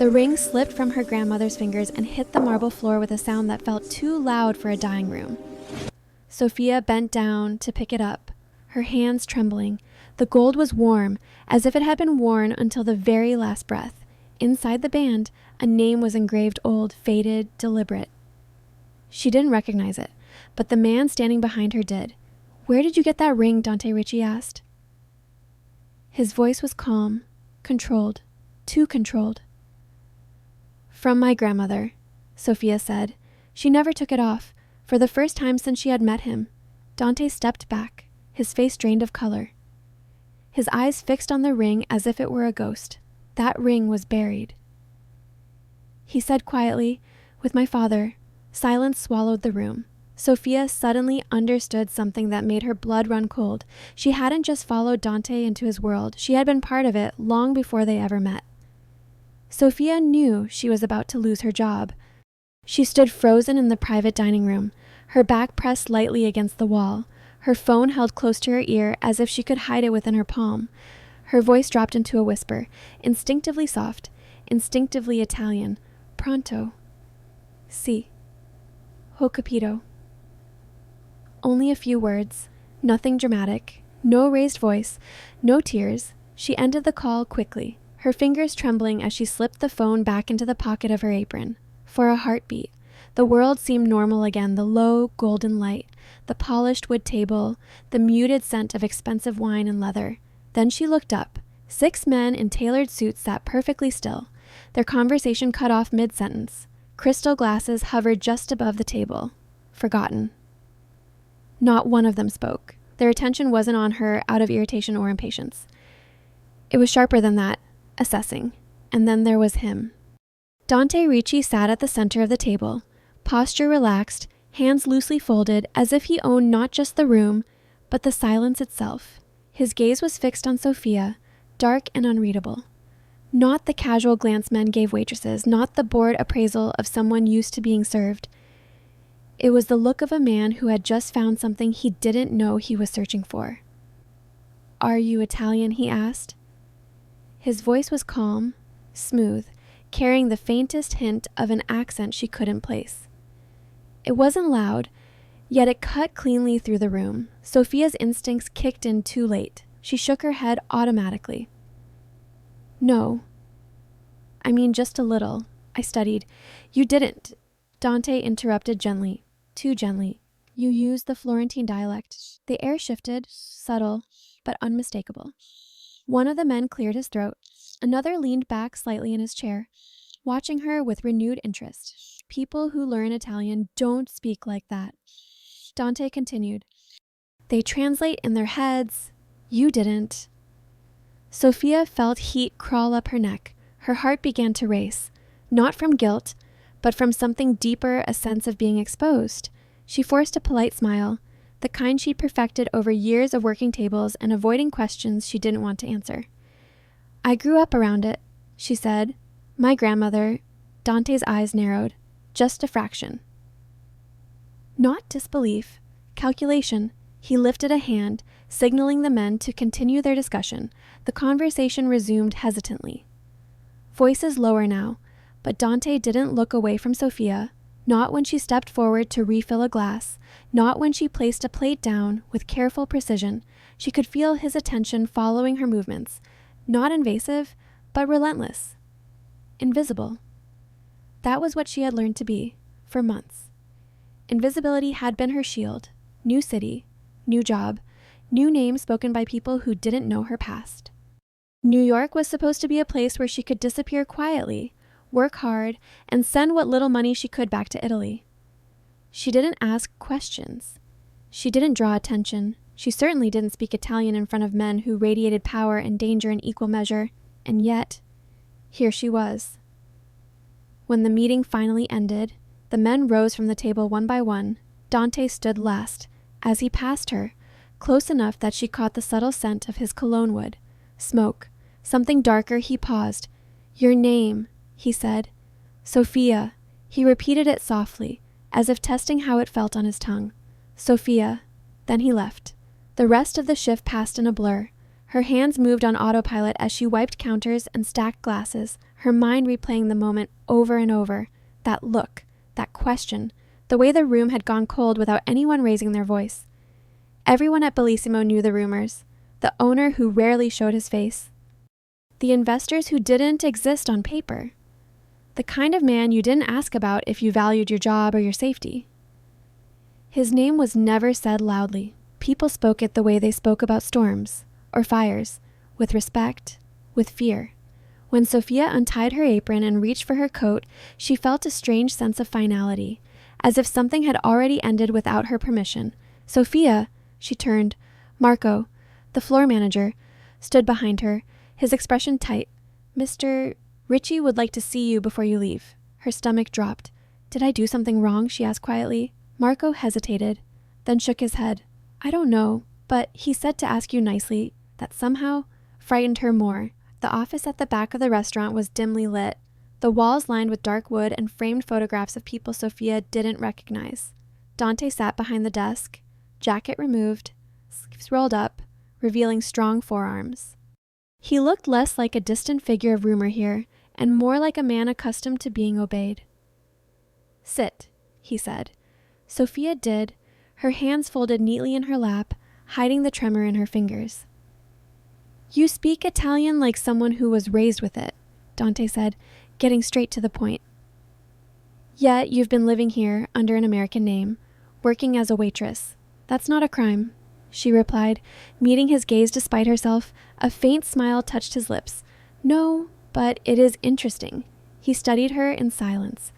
The ring slipped from her grandmother's fingers and hit the marble floor with a sound that felt too loud for a dining room. Sophia bent down to pick it up, her hands trembling. The gold was warm, as if it had been worn until the very last breath. Inside the band, a name was engraved, old, faded, deliberate. She didn't recognize it, but the man standing behind her did. "Where did you get that ring?" Dante Ricci asked. His voice was calm, controlled, too controlled. "From my grandmother," Sophia said. She never took it off. For the first time since she had met him, Dante stepped back, his face drained of color. His eyes fixed on the ring as if it were a ghost. That ring was buried. He said quietly, "With my father." Silence swallowed the room. Sophia suddenly understood something that made her blood run cold. She hadn't just followed Dante into his world. She had been part of it long before they ever met. Sophia knew she was about to lose her job. She stood frozen in the private dining room, her back pressed lightly against the wall, her phone held close to her ear as if she could hide it within her palm. Her voice dropped into a whisper, instinctively soft, instinctively Italian. "Pronto. Si. Ho capito." Only a few words, nothing dramatic, no raised voice, no tears. She ended the call quickly, her fingers trembling as she slipped the phone back into the pocket of her apron. For a heartbeat, the world seemed normal again, the low, golden light, the polished wood table, the muted scent of expensive wine and leather. Then she looked up. 6 men in tailored suits sat perfectly still, their conversation cut off mid-sentence. Crystal glasses hovered just above the table. Forgotten. Not one of them spoke. Their attention wasn't on her out of irritation or impatience. It was sharper than that, assessing. And then there was him. Dante Ricci sat at the center of the table, posture relaxed, hands loosely folded, as if he owned not just the room, but the silence itself. His gaze was fixed on Sophia, dark and unreadable. Not the casual glance men gave waitresses, not the bored appraisal of someone used to being served. It was the look of a man who had just found something he didn't know he was searching for. "Are you Italian?" he asked. His voice was calm, smooth, carrying the faintest hint of an accent she couldn't place. It wasn't loud, yet it cut cleanly through the room. Sophia's instincts kicked in too late. She shook her head automatically. "No. I mean, just a little. I studied." "You didn't," Dante interrupted gently, too gently. "You used the Florentine dialect." The air shifted, subtle, but unmistakable. One of the men cleared his throat. Another leaned back slightly in his chair, watching her with renewed interest. "People who learn Italian don't speak like that." Dante continued. "They translate in their heads. You didn't." Sophia felt heat crawl up her neck. Her heart began to race, not from guilt, but from something deeper, a sense of being exposed. She forced a polite smile, the kind she'd perfected over years of working tables and avoiding questions she didn't want to answer. "I grew up around it," she said. "My grandmother." Dante's eyes narrowed, just a fraction. Not disbelief, calculation. He lifted a hand, signaling the men to continue their discussion. The conversation resumed hesitantly. Voices lower now, but Dante didn't look away from Sophia, not when she stepped forward to refill a glass, not when she placed a plate down with careful precision. She could feel his attention following her movements, not invasive, but relentless, invisible. That was what she had learned to be, for months. Invisibility had been her shield. New city, new job, new names spoken by people who didn't know her past. New York was supposed to be a place where she could disappear quietly, work hard, and send what little money she could back to Italy. She didn't ask questions. She didn't draw attention. She certainly didn't speak Italian in front of men who radiated power and danger in equal measure. And yet, here she was. When the meeting finally ended, the men rose from the table one by one. Dante stood last, as he passed her, close enough that she caught the subtle scent of his cologne wood. Smoke. Something darker. He paused. "Your name," he said. "Sophia." He repeated it softly, as if testing how it felt on his tongue. "Sophia." Then he left. The rest of the shift passed in a blur. Her hands moved on autopilot as she wiped counters and stacked glasses, her mind replaying the moment over and over. That look, that question, the way the room had gone cold without anyone raising their voice. Everyone at Bellissimo knew the rumors. The owner who rarely showed his face. The investors who didn't exist on paper. The kind of man you didn't ask about if you valued your job or your safety. His name was never said loudly. People spoke it the way they spoke about storms or fires, with respect, with fear. When Sophia untied her apron and reached for her coat, she felt a strange sense of finality, as if something had already ended without her permission. Sophia, she turned. Marco, the floor manager, stood behind her, his expression tight. Mr. Ritchie would like to see you before you leave. Her stomach dropped. Did I do something wrong? She asked quietly. Marco hesitated, then shook his head. I don't know, but he said to ask you nicely. That somehow frightened her more. The office at the back of the restaurant was dimly lit, the walls lined with dark wood and framed photographs of people Sophia didn't recognize. Dante sat behind the desk, jacket removed, sleeves rolled up, revealing strong forearms. He looked less like a distant figure of rumor here, and more like a man accustomed to being obeyed. Sit, he said. Sophia did, her hands folded neatly in her lap, hiding the tremor in her fingers. You speak Italian like someone who was raised with it, Dante said, getting straight to the point. Yet you've been living here under an American name, working as a waitress. That's not a crime, she replied, meeting his gaze despite herself. A faint smile touched his lips. No, but it is interesting. He studied her in silence.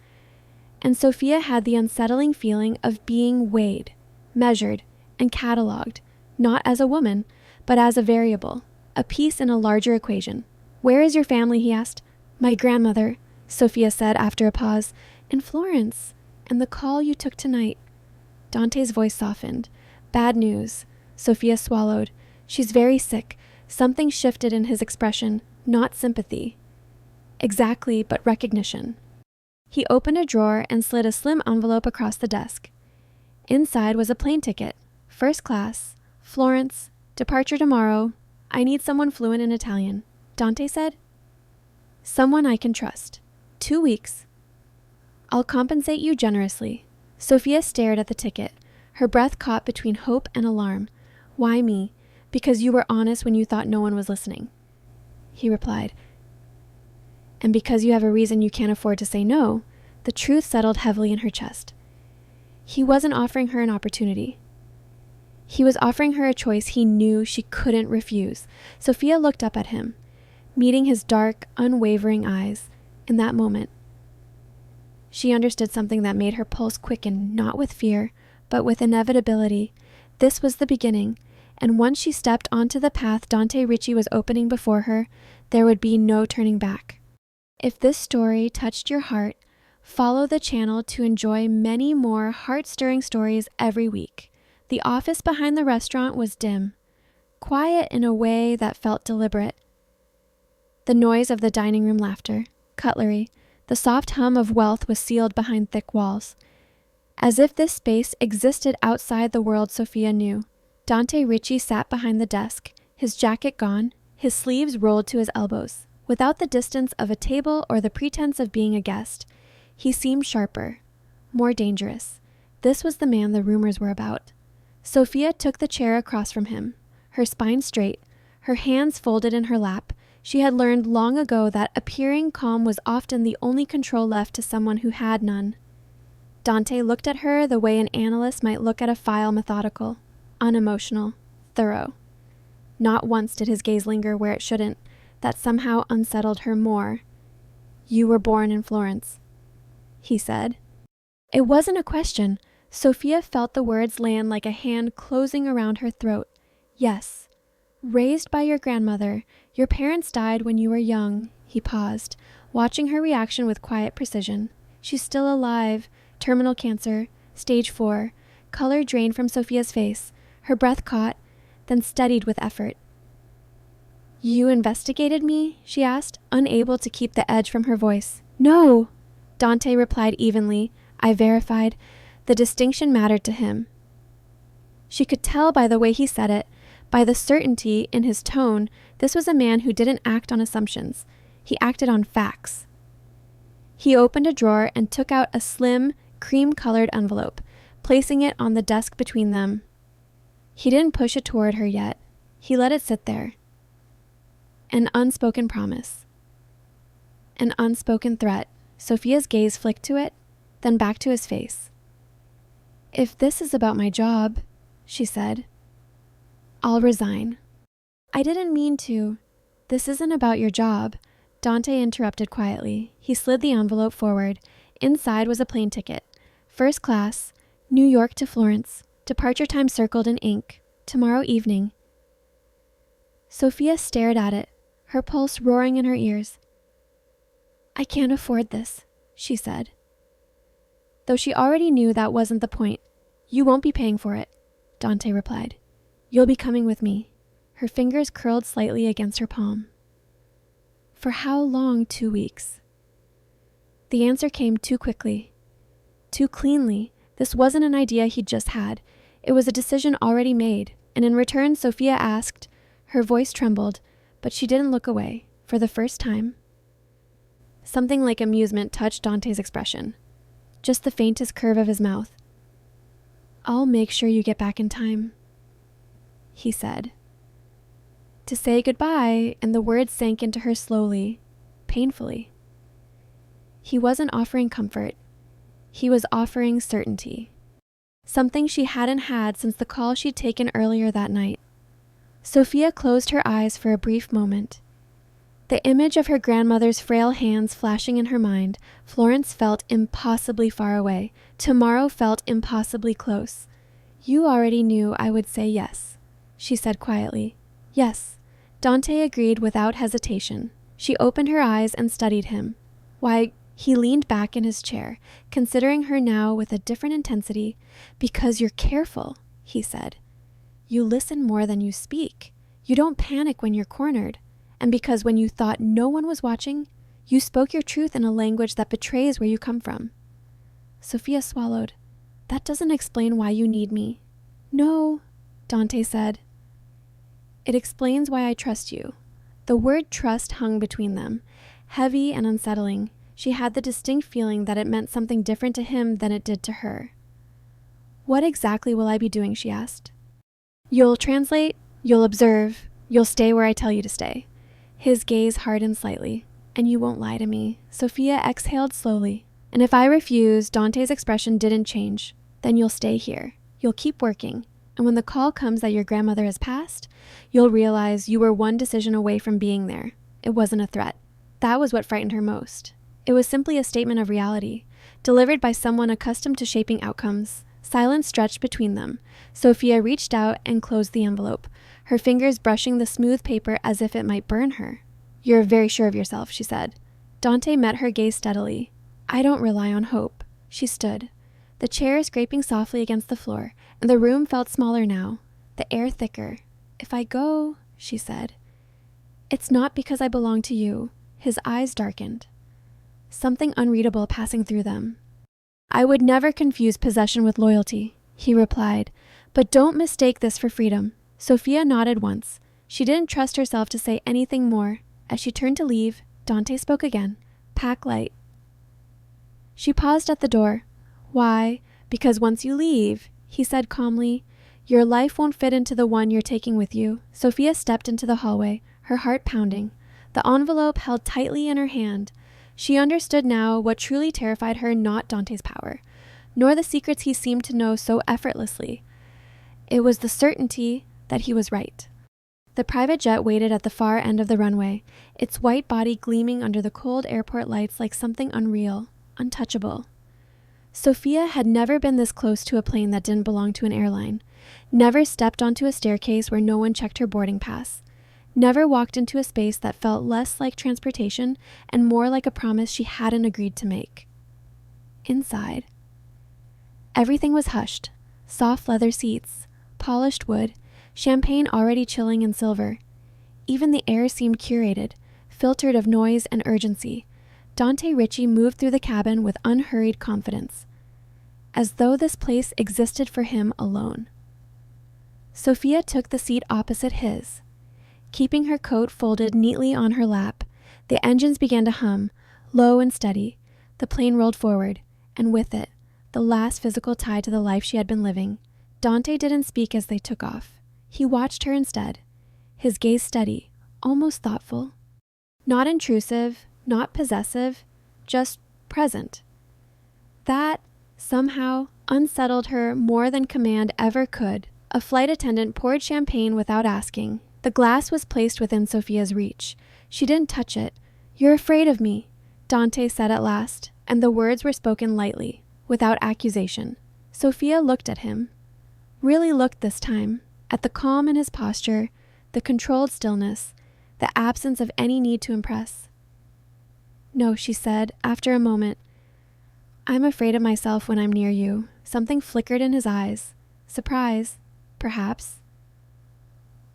And Sophia had the unsettling feeling of being weighed, measured, and catalogued, not as a woman, but as a variable, a piece in a larger equation. Where is your family? He asked. My grandmother, Sophia said after a pause. In Florence. And the call you took tonight. Dante's voice softened. Bad news. Sophia swallowed. She's very sick. Something shifted in his expression, not sympathy. Exactly, but recognition. He opened a drawer and slid a slim envelope across the desk. Inside was a plane ticket. First class. Florence. Departure tomorrow. I need someone fluent in Italian. Dante said. Someone I can trust. 2 weeks. I'll compensate you generously. Sophia stared at the ticket, her breath caught between hope and alarm. Why me? Because you were honest when you thought no one was listening. He replied. And because you have a reason you can't afford to say no. The truth settled heavily in her chest. He wasn't offering her an opportunity. He was offering her a choice he knew she couldn't refuse. Sophia looked up at him, meeting his dark, unwavering eyes. In that moment, she understood something that made her pulse quicken, not with fear, but with inevitability. This was the beginning, and once she stepped onto the path Dante Ritchie was opening before her, there would be no turning back. If this story touched your heart, follow the channel to enjoy many more heart-stirring stories every week. The office behind the restaurant was dim, quiet in a way that felt deliberate. The noise of the dining room laughter, cutlery, the soft hum of wealth was sealed behind thick walls. As if this space existed outside the world Sophia knew. Dante Ritchie sat behind the desk, his jacket gone, his sleeves rolled to his elbows. Without the distance of a table or the pretense of being a guest, he seemed sharper, more dangerous. This was the man the rumors were about. Sophia took the chair across from him, her spine straight, her hands folded in her lap. She had learned long ago that appearing calm was often the only control left to someone who had none. Dante looked at her the way an analyst might look at a file, methodical, unemotional, thorough. Not once did his gaze linger where it shouldn't. That somehow unsettled her more. You were born in Florence, he said. It wasn't a question. Sophia felt the words land like a hand closing around her throat. Yes. Raised by your grandmother, your parents died when you were young. He paused, watching her reaction with quiet precision. She's still alive. Terminal cancer, stage 4. Color drained from Sophia's face. Her breath caught, then steadied with effort. You investigated me? She asked, unable to keep the edge from her voice. No, Dante replied evenly. I verified. The distinction mattered to him. She could tell by the way he said it, by the certainty in his tone, this was a man who didn't act on assumptions. He acted on facts. He opened a drawer and took out a slim, cream-colored envelope, placing it on the desk between them. He didn't push it toward her yet. He let it sit there. An unspoken promise. An unspoken threat. Sophia's gaze flicked to it, then back to his face. "If this is about my job," she said, "I'll resign." "I didn't mean to. This isn't about your job," Dante interrupted quietly. He slid the envelope forward. Inside was a plane ticket. First class, New York to Florence. Departure time circled in ink. Tomorrow evening. Sophia stared at it, her pulse roaring in her ears. "I can't afford this," she said. Though she already knew that wasn't the point. "You won't be paying for it," Dante replied. "You'll be coming with me." Her fingers curled slightly against her palm. "For how long 2 weeks?" The answer came too quickly, too cleanly. This wasn't an idea he'd just had. It was a decision already made, and in return Sophia asked. Her voice trembled, but she didn't look away, for the first time. Something like amusement touched Dante's expression, just the faintest curve of his mouth. "I'll make sure you get back in time," he said. To say goodbye, and the words sank into her slowly, painfully. He wasn't offering comfort. He was offering certainty. Something she hadn't had since the call she'd taken earlier that night. Sophia closed her eyes for a brief moment. The image of her grandmother's frail hands flashing in her mind, Florence felt impossibly far away. Tomorrow felt impossibly close. "You already knew I would say yes," she said quietly. "Yes." Dante agreed without hesitation. She opened her eyes and studied him. Why, he leaned back in his chair, considering her now with a different intensity. "Because you're careful," he said. "You listen more than you speak. You don't panic when you're cornered. And because when you thought no one was watching, you spoke your truth in a language that betrays where you come from." Sophia swallowed. "That doesn't explain why you need me." "No," Dante said. "It explains why I trust you." The word trust hung between them, heavy and unsettling. She had the distinct feeling that it meant something different to him than it did to her. "What exactly will I be doing?" she asked. "You'll translate, you'll observe, you'll stay where I tell you to stay." His gaze hardened slightly. "And you won't lie to me." Sophia exhaled slowly. "And if I refuse," Dante's expression didn't change, "then you'll stay here. You'll keep working. And when the call comes that your grandmother has passed, you'll realize you were one decision away from being there. It wasn't a threat." That was what frightened her most. It was simply a statement of reality, delivered by someone accustomed to shaping outcomes. Silence stretched between them. Sophia reached out and closed the envelope, her fingers brushing the smooth paper as if it might burn her. "You're very sure of yourself," she said. Dante met her gaze steadily. "I don't rely on hope." She stood, the chair scraping softly against the floor, and the room felt smaller now, the air thicker. "If I go," she said, "it's not because I belong to you." His eyes darkened, something unreadable passing through them. "I would never confuse possession with loyalty," he replied, "but don't mistake this for freedom." Sophia nodded once. She didn't trust herself to say anything more. As she turned to leave, Dante spoke again. "Pack light." She paused at the door. "Why?" "Because once you leave," he said calmly, "your life won't fit into the one you're taking with you." Sophia stepped into the hallway, her heart pounding, the envelope held tightly in her hand. She understood now what truly terrified her, not Dante's power, nor the secrets he seemed to know so effortlessly. It was the certainty that he was right. The private jet waited at the far end of the runway, its white body gleaming under the cold airport lights like something unreal, untouchable. Sophia had never been this close to a plane that didn't belong to an airline, never stepped onto a staircase where no one checked her boarding pass, never walked into a space that felt less like transportation and more like a promise she hadn't agreed to make. Inside, everything was hushed. Soft leather seats, polished wood, champagne already chilling in silver. Even the air seemed curated, filtered of noise and urgency. Dante Ritchie moved through the cabin with unhurried confidence, as though this place existed for him alone. Sophia took the seat opposite his, keeping her coat folded neatly on her lap. The engines began to hum, low and steady. The plane rolled forward, and with it, the last physical tie to the life she had been living. Dante didn't speak as they took off. He watched her instead, his gaze steady, almost thoughtful. Not intrusive, not possessive, just present. That, somehow, unsettled her more than command ever could. A flight attendant poured champagne without asking. The glass was placed within Sophia's reach. She didn't touch it. "You're afraid of me," Dante said at last, and the words were spoken lightly, without accusation. Sophia looked at him. Really looked this time, at the calm in his posture, the controlled stillness, the absence of any need to impress. "No," she said, after a moment. "I'm afraid of myself when I'm near you." Something flickered in his eyes. Surprise, perhaps.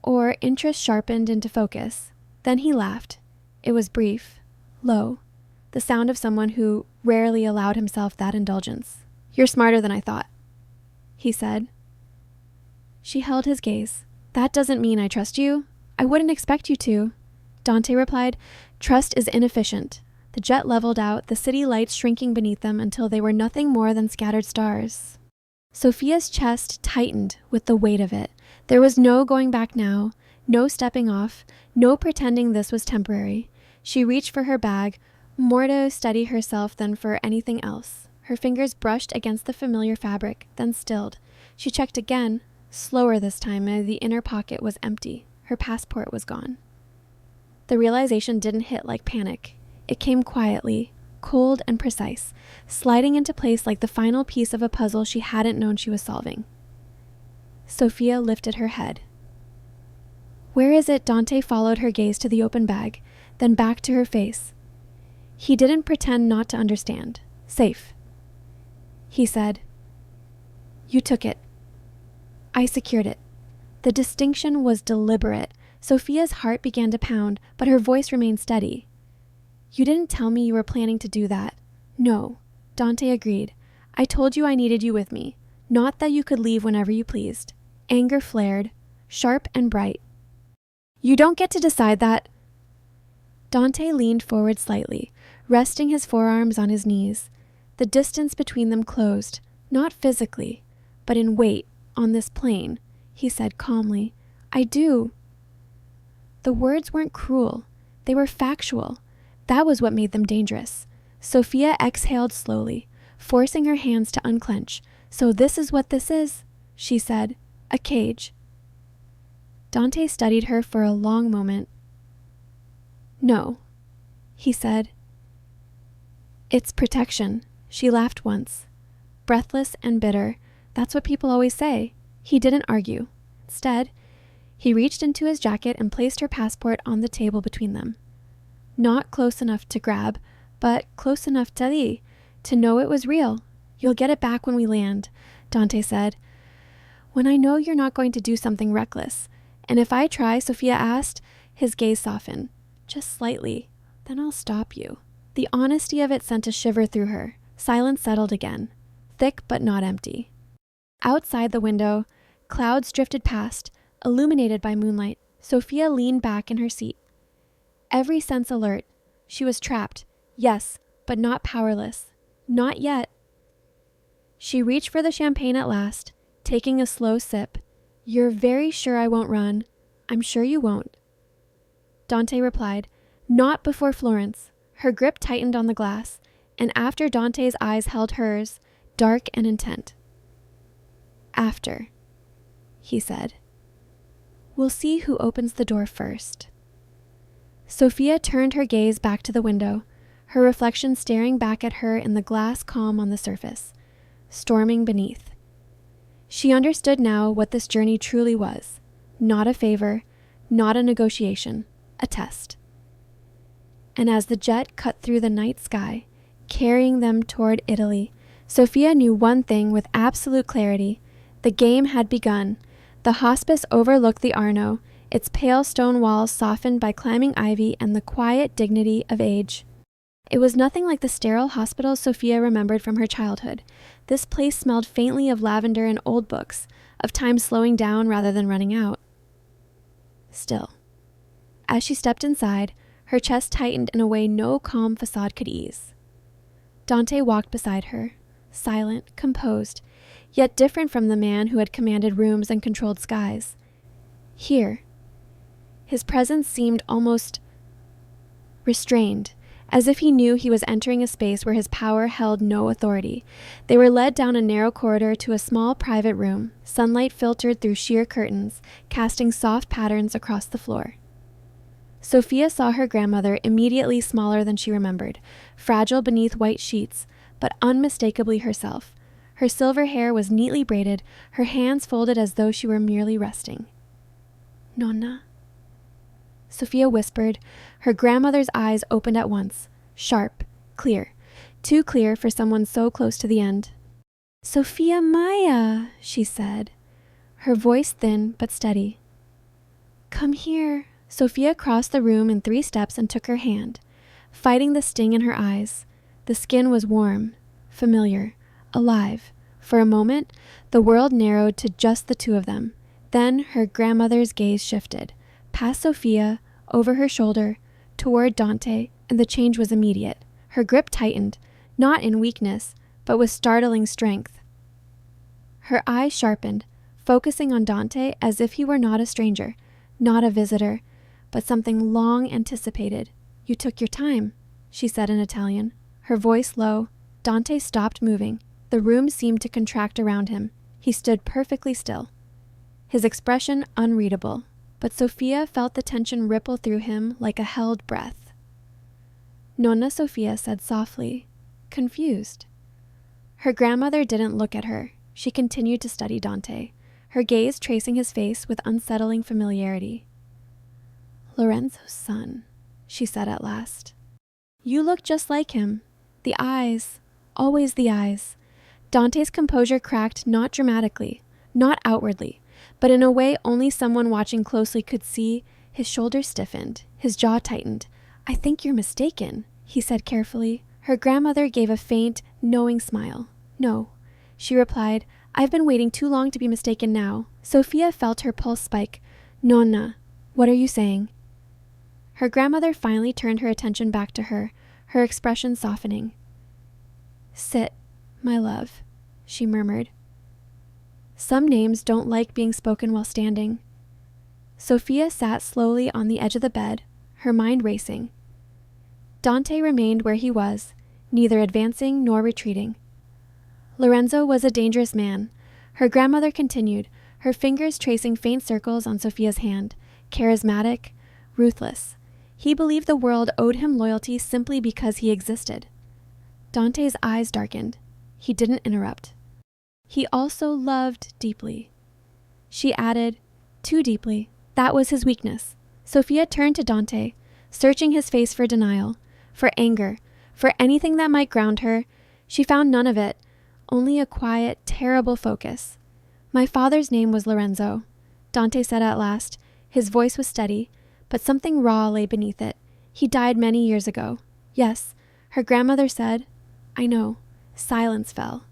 Or interest sharpened into focus. Then he laughed. It was brief, low, the sound of someone who rarely allowed himself that indulgence. "You're smarter than I thought," he said. She held his gaze. "That doesn't mean I trust you. I wouldn't expect you to," Dante replied. "Trust is inefficient." The jet leveled out, the city lights shrinking beneath them until they were nothing more than scattered stars. Sophia's chest tightened with the weight of it. There was no going back now, no stepping off, no pretending this was temporary. She reached for her bag, more to steady herself than for anything else. Her fingers brushed against the familiar fabric, then stilled. She checked again, slower this time, as the inner pocket was empty. Her passport was gone. The realization didn't hit like panic. It came quietly, cold and precise, sliding into place like the final piece of a puzzle she hadn't known she was solving. Sophia lifted her head. "Where is it?" Dante followed her gaze to the open bag, then back to her face. He didn't pretend not to understand. "Safe," he said. "You took it. I secured it." The distinction was deliberate. Sophia's heart began to pound, but her voice remained steady. "You didn't tell me you were planning to do that." "No," Dante agreed. "I told you I needed you with me, not that you could leave whenever you pleased." Anger flared, sharp and bright. "You don't get to decide that." Dante leaned forward slightly, resting his forearms on his knees. The distance between them closed, not physically, but in weight, on this plane. He said calmly, "I do." The words weren't cruel. They were factual. That was what made them dangerous. Sophia exhaled slowly, forcing her hands to unclench. "So this is what this is," she said. "A cage." Dante studied her for a long moment. "No," he said. "It's protection." She laughed once. Breathless and bitter. That's what people always say. He didn't argue. Instead, he reached into his jacket and placed her passport on the table between them. Not close enough to grab, but close enough to know it was real. "You'll get it back when we land," Dante said. "When I know you're not going to do something reckless. And if I try," Sophia asked, his gaze softened. "Just slightly. Then I'll stop you." The honesty of it sent a shiver through her. Silence settled again, thick but not empty. Outside the window, clouds drifted past, illuminated by moonlight. Sophia leaned back in her seat. Every sense alert. She was trapped, yes, but not powerless. Not yet. She reached for the champagne at last, taking a slow sip. "You're very sure I won't run?" "I'm sure you won't." Dante replied, "Not before Florence." Her grip tightened on the glass, and after Dante's eyes held hers, dark and intent. "After," he said. "We'll see who opens the door first." Sophia turned her gaze back to the window, her reflection staring back at her in the glass calm on the surface, storming beneath. She understood now what this journey truly was. Not a favor, not a negotiation, a test. And as the jet cut through the night sky, carrying them toward Italy, Sophia knew one thing with absolute clarity. The game had begun. The hospice overlooked the Arno, its pale stone walls softened by climbing ivy and the quiet dignity of age. It was nothing like the sterile hospitals Sophia remembered from her childhood. This place smelled faintly of lavender and old books, of time slowing down rather than running out. Still, as she stepped inside, Her chest tightened in a way no calm facade could ease. Dante walked beside her, silent, composed, yet different from the man who had commanded rooms and controlled skies. Here, his presence seemed almost restrained, as if he knew he was entering a space where his power held no authority. They were led down a narrow corridor to a small private room, sunlight filtered through sheer curtains, casting soft patterns across the floor. Sophia saw her grandmother immediately smaller than she remembered, fragile beneath white sheets, but unmistakably herself. Her silver hair was neatly braided, her hands folded as though she were merely resting. "Nonna?" Sophia whispered. Her grandmother's eyes opened at once, sharp, clear, too clear for someone so close to the end. "Sophia Maya," she said, her voice thin but steady. "Come here." Sophia crossed the room in 3 steps and took her hand, fighting the sting in her eyes. The skin was warm, familiar, alive. For a moment, the world narrowed to just the two of them. Then her grandmother's gaze shifted, past Sophia, over her shoulder, toward Dante, and the change was immediate. Her grip tightened, not in weakness, but with startling strength. Her eyes sharpened, focusing on Dante as if he were not a stranger, not a visitor, but something long anticipated. "You took your time," she said in Italian, her voice low. Dante stopped moving. The room seemed to contract around him. He stood perfectly still, his expression unreadable, but Sophia felt the tension ripple through him like a held breath. Nonna Sophia said softly, confused. Her grandmother didn't look at her. She continued to study Dante, her gaze tracing his face with unsettling familiarity. "Lorenzo's son," she said at last. "You look just like him. The eyes, always the eyes." Dante's composure cracked, not dramatically, not outwardly, but in a way only someone watching closely could see. His shoulders stiffened, his jaw tightened. "I think you're mistaken," he said carefully. Her grandmother gave a faint, knowing smile. "No," she replied. "I've been waiting too long to be mistaken now." Sophia felt her pulse spike. "Nonna, what are you saying?" Her grandmother finally turned her attention back to her, her expression softening. "Sit, my love," she murmured. Some names don't like being spoken while standing. Sophia sat slowly on the edge of the bed, her mind racing. Dante remained where he was, neither advancing nor retreating. Lorenzo was a dangerous man, her grandmother continued, her fingers tracing faint circles on Sophia's hand. Charismatic, ruthless. He believed the world owed him loyalty simply because he existed. Dante's eyes darkened. He didn't interrupt. He also loved deeply. She added, too deeply. That was his weakness. Sophia turned to Dante, searching his face for denial, for anger, for anything that might ground her. She found none of it, only a quiet, terrible focus. "My father's name was Lorenzo," Dante said at last. His voice was steady, but something raw lay beneath it. "He died many years ago." "Yes," her grandmother said. "I know." Silence fell,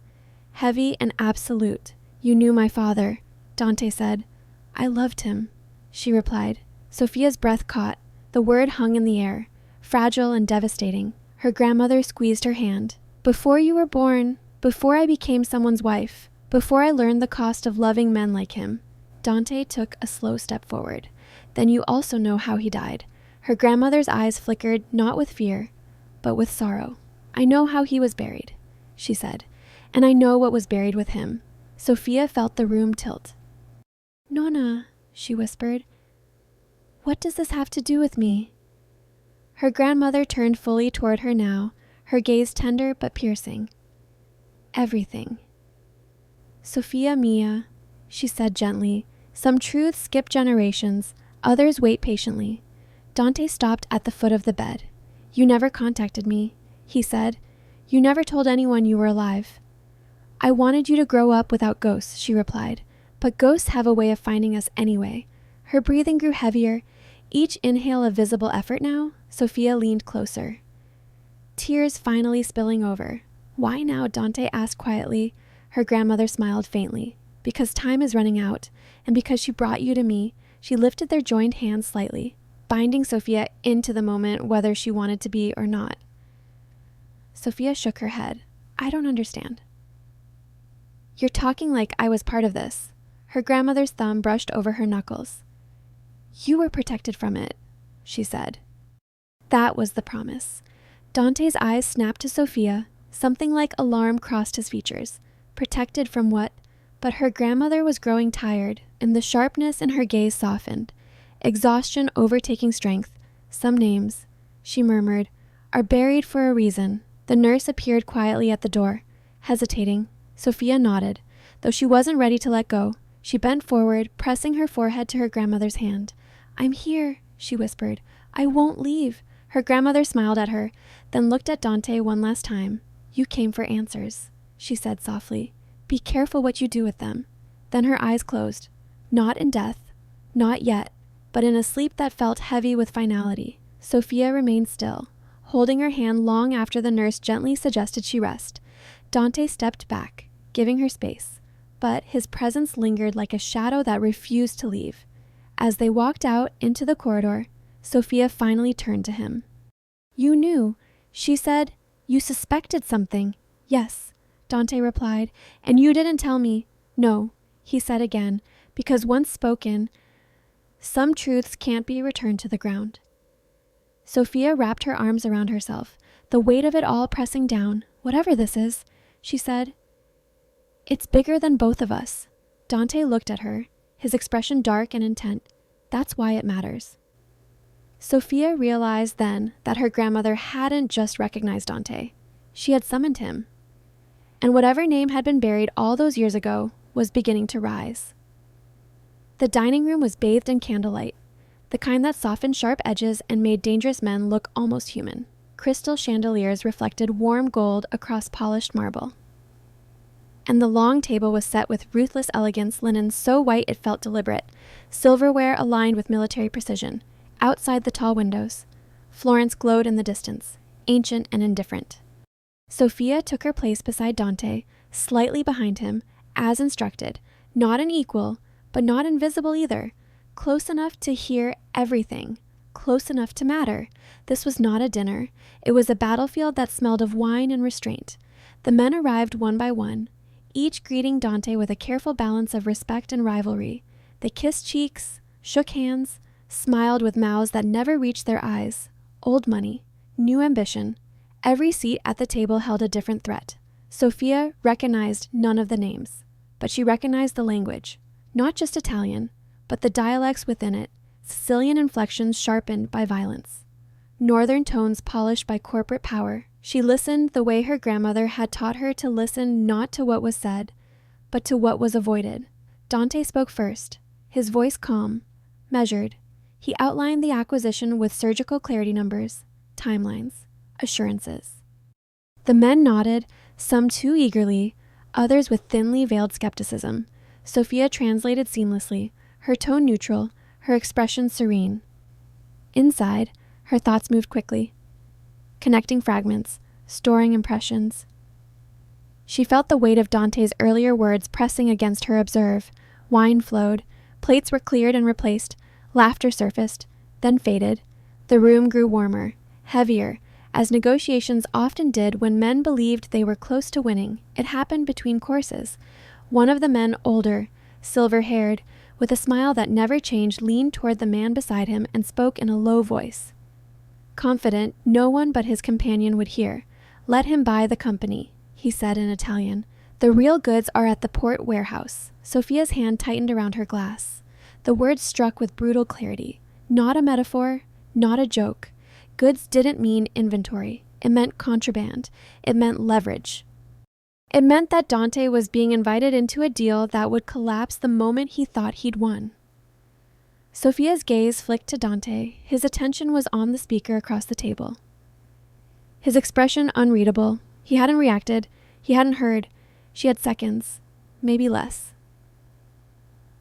heavy and absolute. "You knew my father," Dante said. "I loved him," she replied. Sophia's breath caught. The word hung in the air, fragile and devastating. Her grandmother squeezed her hand. "Before you were born, before I became someone's wife, before I learned the cost of loving men like him." Dante took a slow step forward. "Then you also know how he died." Her grandmother's eyes flickered, not with fear, but with sorrow. "I know how he was buried," she said, "and I know what was buried with him." Sophia felt the room tilt. "Nonna," she whispered, "what does this have to do with me?" Her grandmother turned fully toward her now, her gaze tender but piercing. "Everything." "Sophia mia," she said gently. "Some truths skip generations, others wait patiently." Dante stopped at the foot of the bed. "You never contacted me," he said. "You never told anyone you were alive." "I wanted you to grow up without ghosts," she replied. "But ghosts have a way of finding us anyway." Her breathing grew heavier, each inhale a visible effort now. Sophia leaned closer, tears finally spilling over. "Why now?" Dante asked quietly. Her grandmother smiled faintly. "Because time is running out, and because she brought you to me." She lifted their joined hands slightly. binding Sophia into the moment whether she wanted to be or not. Sophia shook her head. I don't understand. You're talking like I was part of this. Her grandmother's thumb brushed over her knuckles. You were protected from it, she said. That was the promise. Dante's eyes snapped to Sophia. Something like alarm crossed his features. Protected from what? But her grandmother was growing tired, and the sharpness in her gaze softened. Exhaustion overtaking strength. Some names, she murmured, are buried for a reason. The nurse appeared quietly at the door. Hesitating, Sophia nodded. Though she wasn't ready to let go, she bent forward, pressing her forehead to her grandmother's hand. I'm here, she whispered. I won't leave. Her grandmother smiled at her, then looked at Dante one last time. You came for answers, she said softly. Be careful what you do with them. Then her eyes closed. Not in death, not yet, but in a sleep that felt heavy with finality. Sophia remained still, holding her hand long after the nurse gently suggested she rest. Dante stepped back, giving her space, but his presence lingered like a shadow that refused to leave. As they walked out into the corridor, Sophia finally turned to him. You knew, she said. You suspected something. Yes, Dante replied, and you didn't tell me. No, he said again, because once spoken, some truths can't be returned to the ground. Sophia wrapped her arms around herself, the weight of it all pressing down. Whatever this is, she said. It's bigger than both of us. Dante looked at her, his expression dark and intent. That's why it matters. Sophia realized then that her grandmother hadn't just recognized Dante. She had summoned him. And whatever name had been buried all those years ago was beginning to rise. The dining room was bathed in candlelight, the kind that softened sharp edges and made dangerous men look almost human. Crystal chandeliers reflected warm gold across polished marble. And the long table was set with ruthless elegance, linen so white it felt deliberate, silverware aligned with military precision. Outside the tall windows, Florence glowed in the distance, ancient and indifferent. Sophia took her place beside Dante, slightly behind him, as instructed, not an equal, but not invisible either, close enough to hear everything, close enough to matter. This was not a dinner. It was a battlefield that smelled of wine and restraint. The men arrived one by one, each greeting Dante with a careful balance of respect and rivalry. They kissed cheeks, shook hands, smiled with mouths that never reached their eyes. Old money, new ambition. Every seat at the table held a different threat. Sophia recognized none of the names, but she recognized the language. Not just Italian, but the dialects within it, Sicilian inflections sharpened by violence. Northern tones polished by corporate power. She listened the way her grandmother had taught her to listen, not to what was said, but to what was avoided. Dante spoke first, his voice calm, measured. He outlined the acquisition with surgical clarity numbers, timelines, assurances. The men nodded, some too eagerly, others with thinly veiled skepticism. Sophia translated seamlessly, her tone neutral, her expression serene. Inside, her thoughts moved quickly, connecting fragments, storing impressions. She felt the weight of Dante's earlier words pressing against her observe. Wine flowed, plates were cleared and replaced, laughter surfaced, then faded. The room grew warmer, heavier, as negotiations often did when men believed they were close to winning. It happened between courses. One of the men, older, silver-haired, with a smile that never changed, leaned toward the man beside him and spoke in a low voice. Confident no one but his companion would hear. Let him buy the company, he said in Italian. The real goods are at the port warehouse. Sophia's hand tightened around her glass. The words struck with brutal clarity. Not a metaphor, not a joke. Goods didn't mean inventory. It meant contraband. It meant leverage. It meant that Dante was being invited into a deal that would collapse the moment he thought he'd won. Sophia's gaze flicked to Dante. His attention was on the speaker across the table. His expression unreadable. He hadn't reacted. He hadn't heard. She had seconds, maybe less.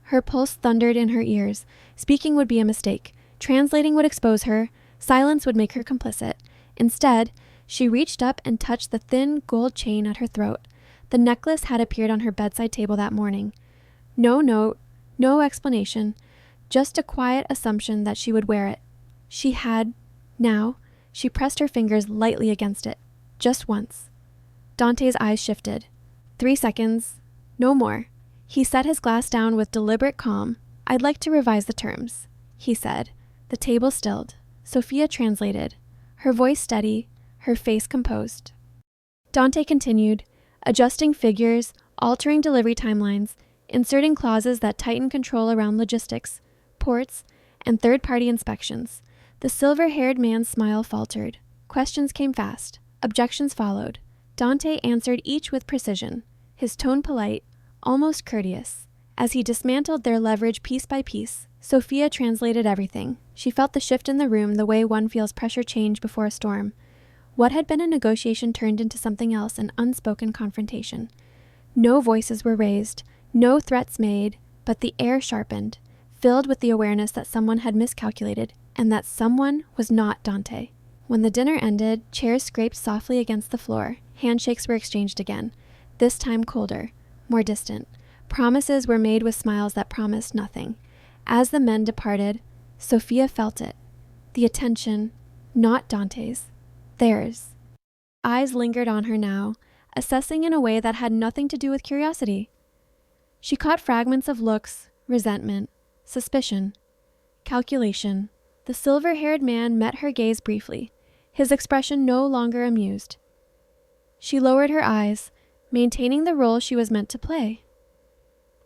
Her pulse thundered in her ears. Speaking would be a mistake. Translating would expose her. Silence would make her complicit. Instead, she reached up and touched the thin gold chain at her throat. The necklace had appeared on her bedside table that morning. No note, no explanation, just a quiet assumption that she would wear it. Now, she pressed her fingers lightly against it, just once. Dante's eyes shifted. 3 seconds. No more. He set his glass down with deliberate calm. "I'd like to revise the terms," he said. The table stilled. Sophia translated, her voice steady, her face composed. Dante continued, adjusting figures, altering delivery timelines, inserting clauses that tighten control around logistics, ports, and third-party inspections. The silver-haired man's smile faltered. Questions came fast. Objections followed. Dante answered each with precision, his tone polite, almost courteous. As he dismantled their leverage piece by piece, Sophia translated everything. She felt the shift in the room the way one feels pressure change before a storm. What had been a negotiation turned into something else, an unspoken confrontation. No voices were raised, no threats made, but the air sharpened, filled with the awareness that someone had miscalculated, and that someone was not Dante. When the dinner ended, chairs scraped softly against the floor. Handshakes were exchanged again, this time colder, more distant. Promises were made with smiles that promised nothing. As the men departed, Sophia felt it. The attention, not Dante's, theirs. Eyes lingered on her now, assessing in a way that had nothing to do with curiosity. She caught fragments of looks, resentment, suspicion, calculation. The silver-haired man met her gaze briefly, his expression no longer amused. She lowered her eyes, maintaining the role she was meant to play.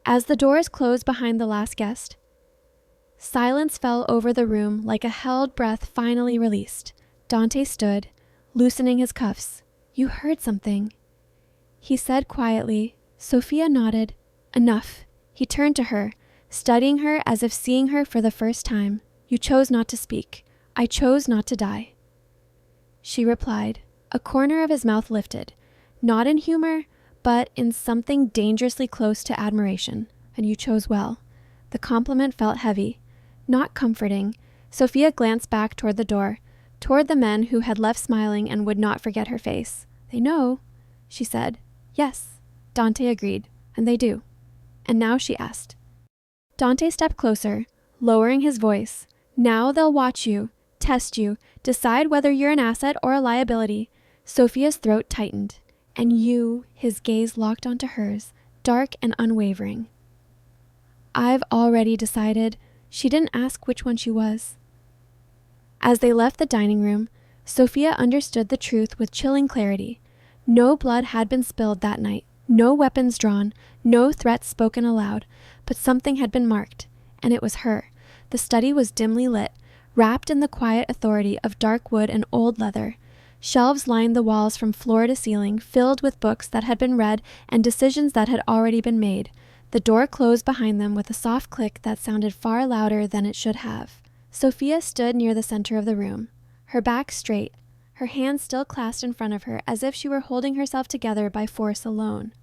As the doors closed behind the last guest, silence fell over the room like a held breath finally released. Dante stood, loosening his cuffs. "You heard something," he said quietly. Sophia nodded. "Enough." He turned to her, studying her as if seeing her for the first time. "You chose not to speak. I chose not to die." She replied. A corner of his mouth lifted, not in humor, but in something dangerously close to admiration. "And you chose well." The compliment felt heavy, not comforting. Sophia glanced back toward the door, toward the men who had left smiling and would not forget her face. "They know," she said. "Yes," Dante agreed, "and they do." "And now?" she asked. Dante stepped closer, lowering his voice. "Now they'll watch you, test you, decide whether you're an asset or a liability." Sophia's throat tightened. "And you," his gaze locked onto hers, dark and unwavering. "I've already decided." She didn't ask which one she was. As they left the dining room, Sophia understood the truth with chilling clarity. No blood had been spilled that night, no weapons drawn, no threats spoken aloud, but something had been marked, and it was her. The study was dimly lit, wrapped in the quiet authority of dark wood and old leather. Shelves lined the walls from floor to ceiling, filled with books that had been read and decisions that had already been made. The door closed behind them with a soft click that sounded far louder than it should have. Sophia stood near the center of the room, her back straight, her hands still clasped in front of her as if she were holding herself together by force alone.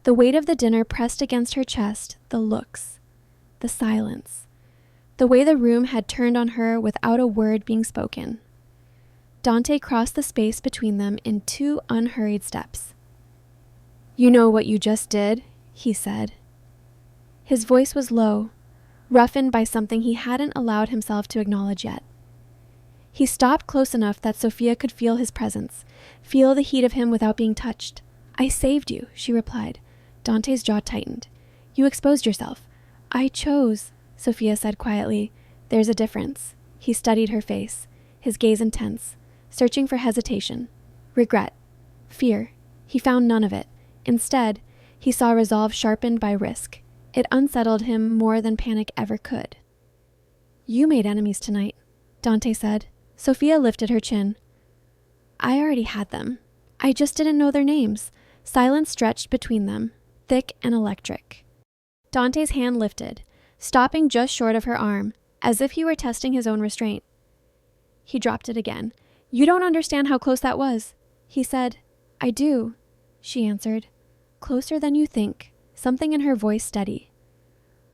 The weight of the dinner pressed against her chest, the looks, the silence, the way the room had turned on her without a word being spoken. Dante crossed the space between them in 2 unhurried steps. "You know what you just did?" he said. His voice was low, roughened by something he hadn't allowed himself to acknowledge yet. He stopped close enough that Sophia could feel his presence, feel the heat of him without being touched. "I saved you," she replied. Dante's jaw tightened. "You exposed yourself." "I chose," Sophia said quietly. "There's a difference." He studied her face, his gaze intense, searching for hesitation, regret, fear. He found none of it. Instead, he saw resolve sharpened by risk. It unsettled him more than panic ever could. "You made enemies tonight," Dante said. Sophia lifted her chin. "I already had them. I just didn't know their names." Silence stretched between them, thick and electric. Dante's hand lifted, stopping just short of her arm, as if he were testing his own restraint. He dropped it again. "You don't understand how close that was," he said. "I do," she answered. "Closer than you think," something in her voice steady.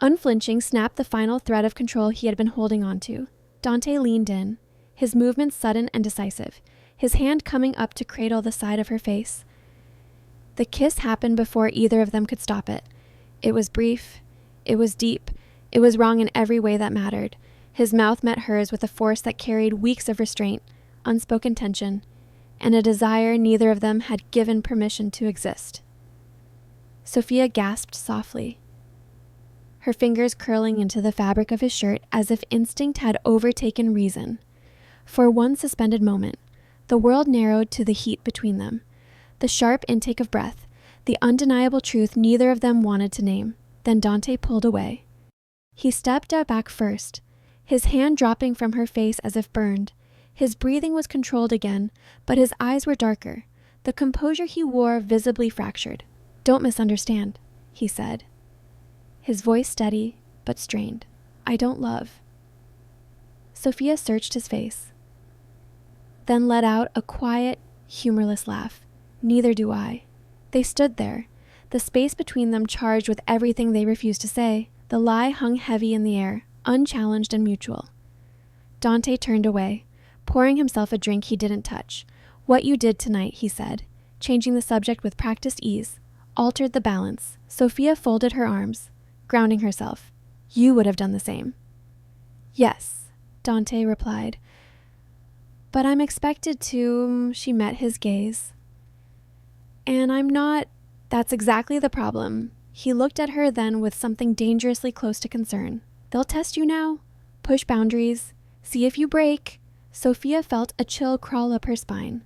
Unflinching, snapped the final thread of control he had been holding on to. Dante leaned in, his movements sudden and decisive, his hand coming up to cradle the side of her face. The kiss happened before either of them could stop it. It was brief, it was deep, it was wrong in every way that mattered. His mouth met hers with a force that carried weeks of restraint, unspoken tension, and a desire neither of them had given permission to exist. Sophia gasped softly, her fingers curling into the fabric of his shirt as if instinct had overtaken reason. For one suspended moment, the world narrowed to the heat between them, the sharp intake of breath, the undeniable truth neither of them wanted to name. Then Dante pulled away. He stepped back first, his hand dropping from her face as if burned. His breathing was controlled again, but his eyes were darker, the composure he wore visibly fractured. "Don't misunderstand," he said, his voice steady but strained. "I don't love." Sophia searched his face, then let out a quiet, humorless laugh. "Neither do I." They stood there, the space between them charged with everything they refused to say. The lie hung heavy in the air, unchallenged and mutual. Dante turned away, pouring himself a drink he didn't touch. "What you did tonight," he said, changing the subject with practiced ease, altered the balance. Sophia folded her arms, grounding herself. "You would have done the same." "Yes," Dante replied. "But I'm expected to." She met his gaze. "And I'm not." "That's exactly the problem." He looked at her then with something dangerously close to concern. "They'll test you now, push boundaries, see if you break." Sophia felt a chill crawl up her spine.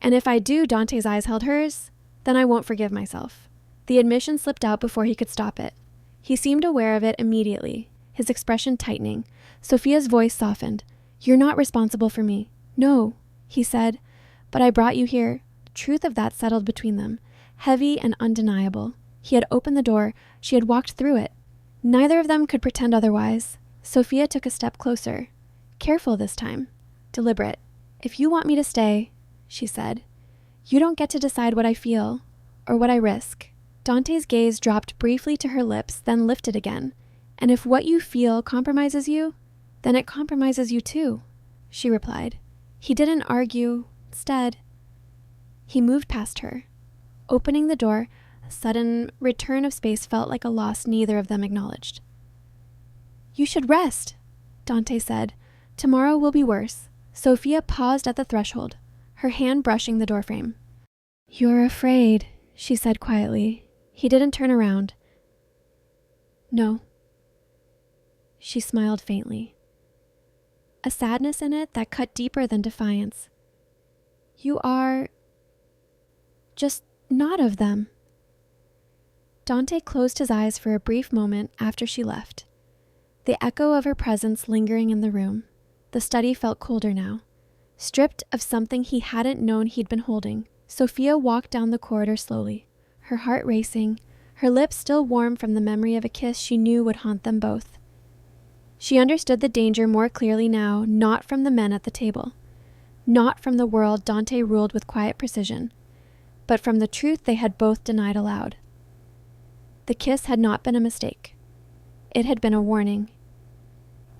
"And if I do," Dante's eyes held hers, "then I won't forgive myself." The admission slipped out before he could stop it. He seemed aware of it immediately, his expression tightening. Sophia's voice softened. "You're not responsible for me." "No," he said, "but I brought you here." The truth of that settled between them, heavy and undeniable. He had opened the door, she had walked through it. Neither of them could pretend otherwise. Sophia took a step closer, careful this time, deliberate. "If you want me to stay," she said, "you don't get to decide what I feel or what I risk." Dante's gaze dropped briefly to her lips, then lifted again. "And if what you feel compromises you, then it compromises you too," she replied. He didn't argue. Instead, he moved past her. Opening the door, a sudden return of space felt like a loss neither of them acknowledged. "You should rest," Dante said. "Tomorrow will be worse." Sophia paused at the threshold, her hand brushing the doorframe. "You're afraid," she said quietly. He didn't turn around. "No." She smiled faintly, a sadness in it that cut deeper than defiance. "You are just not of them." Dante closed his eyes for a brief moment after she left, the echo of her presence lingering in the room. The study felt colder now, stripped of something he hadn't known he'd been holding. Sophia walked down the corridor slowly, her heart racing, her lips still warm from the memory of a kiss she knew would haunt them both. She understood the danger more clearly now, not from the men at the table, not from the world Dante ruled with quiet precision, but from the truth they had both denied aloud. The kiss had not been a mistake. It had been a warning,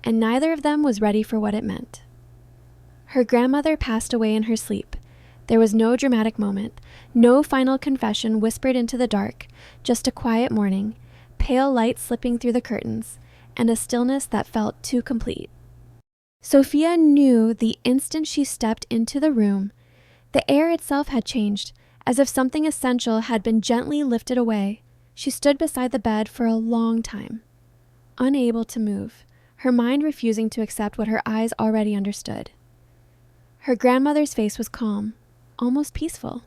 and neither of them was ready for what it meant. Her grandmother passed away in her sleep. There was no dramatic moment, no final confession whispered into the dark, just a quiet morning, pale light slipping through the curtains, and a stillness that felt too complete. Sophia knew the instant she stepped into the room. The air itself had changed, as if something essential had been gently lifted away. She stood beside the bed for a long time, unable to move, her mind refusing to accept what her eyes already understood. Her grandmother's face was calm, almost peaceful.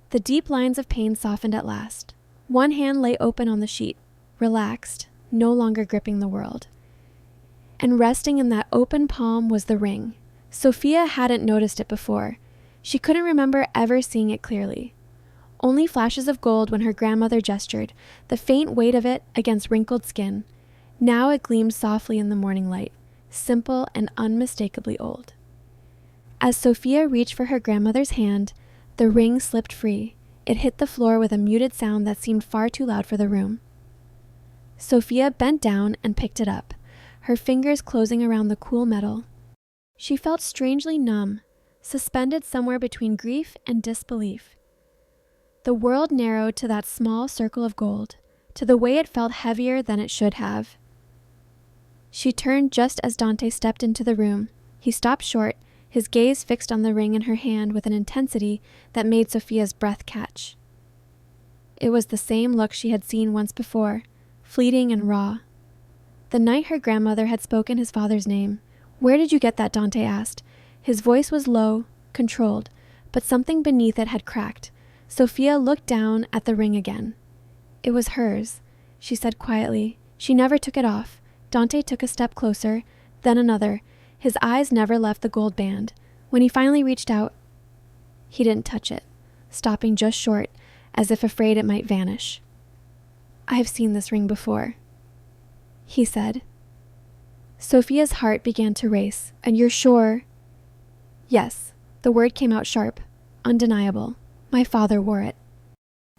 The deep lines of pain softened at last. One hand lay open on the sheet, relaxed, no longer gripping the world. And resting in that open palm was the ring. Sophia hadn't noticed it before. She couldn't remember ever seeing it clearly. Only flashes of gold when her grandmother gestured, the faint weight of it against wrinkled skin. Now it gleamed softly in the morning light, simple and unmistakably old. As Sophia reached for her grandmother's hand, the ring slipped free. It hit the floor with a muted sound that seemed far too loud for the room. Sophia bent down and picked it up, her fingers closing around the cool metal. She felt strangely numb, suspended somewhere between grief and disbelief. The world narrowed to that small circle of gold, to the way it felt heavier than it should have. She turned just as Dante stepped into the room. He stopped short, his gaze fixed on the ring in her hand with an intensity that made Sophia's breath catch. It was the same look she had seen once before, fleeting and raw. The night her grandmother had spoken his father's name. "Where did you get that?" Dante asked. His voice was low, controlled, but something beneath it had cracked. Sophia looked down at the ring again. "It was hers," she said quietly. "She never took it off." Dante took a step closer, then another. His eyes never left the gold band. When he finally reached out, he didn't touch it, stopping just short, as if afraid it might vanish. "I've seen this ring before," he said. Sophia's heart began to race. "And you're sure?" "Yes." The word came out sharp, undeniable. "My father wore it."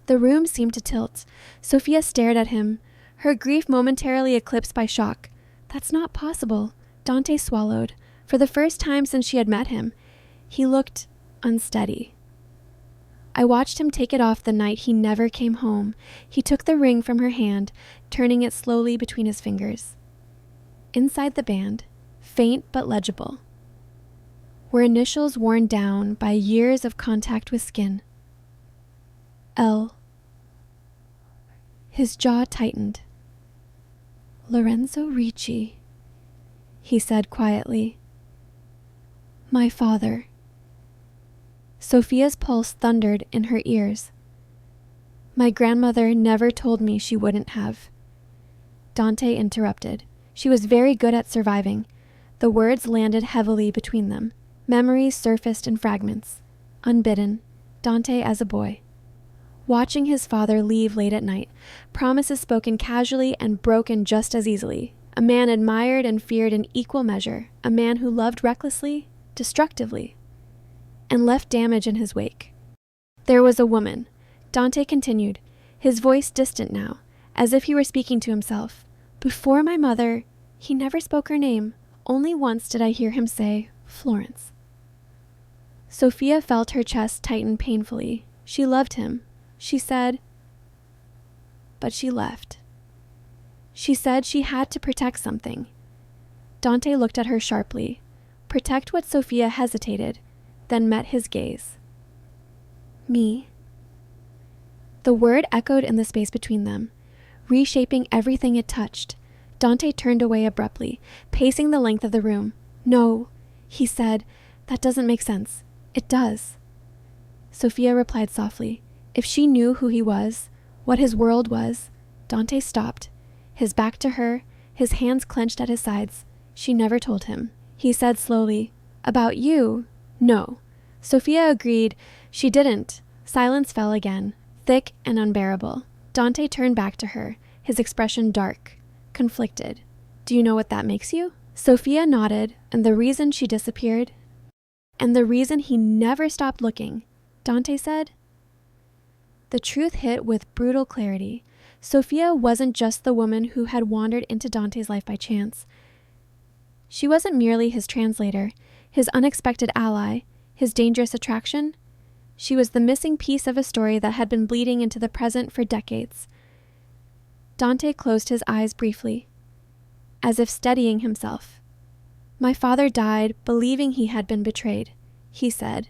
The room seemed to tilt. Sophia stared at him, her grief momentarily eclipsed by shock. "That's not possible." Dante swallowed. For the first time since she had met him, he looked unsteady. "I watched him take it off the night he never came home." He took the ring from her hand, turning it slowly between his fingers. Inside the band, faint but legible, were initials worn down by years of contact with skin. L. His jaw tightened. "Lorenzo Ricci," he said quietly. "My father." Sophia's pulse thundered in her ears. "My grandmother never told me she wouldn't have." Dante interrupted. She was very good at surviving. The words landed heavily between them. Memories surfaced in fragments. Unbidden, Dante as a boy, watching his father leave late at night, promises spoken casually and broken just as easily. A man admired and feared in equal measure, a man who loved recklessly, destructively, and left damage in his wake. "There was a woman," Dante continued, his voice distant now, as if he were speaking to himself. "Before my mother," he never spoke her name. Only once did I hear him say, "Florence." Sophia felt her chest tighten painfully. She loved him, she said, but she left. She said she had to protect something. Dante looked at her sharply. Protect what? Sophia hesitated, then met his gaze. "Me." The word echoed in the space between them, reshaping everything it touched. Dante turned away abruptly, pacing the length of the room. "No," he said, "that doesn't make sense." "It does." Sophia replied softly. If she knew who he was, what his world was. Dante stopped, his back to her, his hands clenched at his sides. She never told him. He said slowly, "About you? No." Sophia agreed. She didn't. Silence fell again, thick and unbearable. Dante turned back to her, his expression dark, conflicted. "Do you know what that makes you?" Sophia nodded, and the reason she disappeared, and the reason he never stopped looking, Dante said. The truth hit with brutal clarity. Sophia wasn't just the woman who had wandered into Dante's life by chance. She wasn't merely his translator, his unexpected ally, his dangerous attraction. She was the missing piece of a story that had been bleeding into the present for decades. Dante closed his eyes briefly, as if steadying himself. "My father died believing he had been betrayed," he said.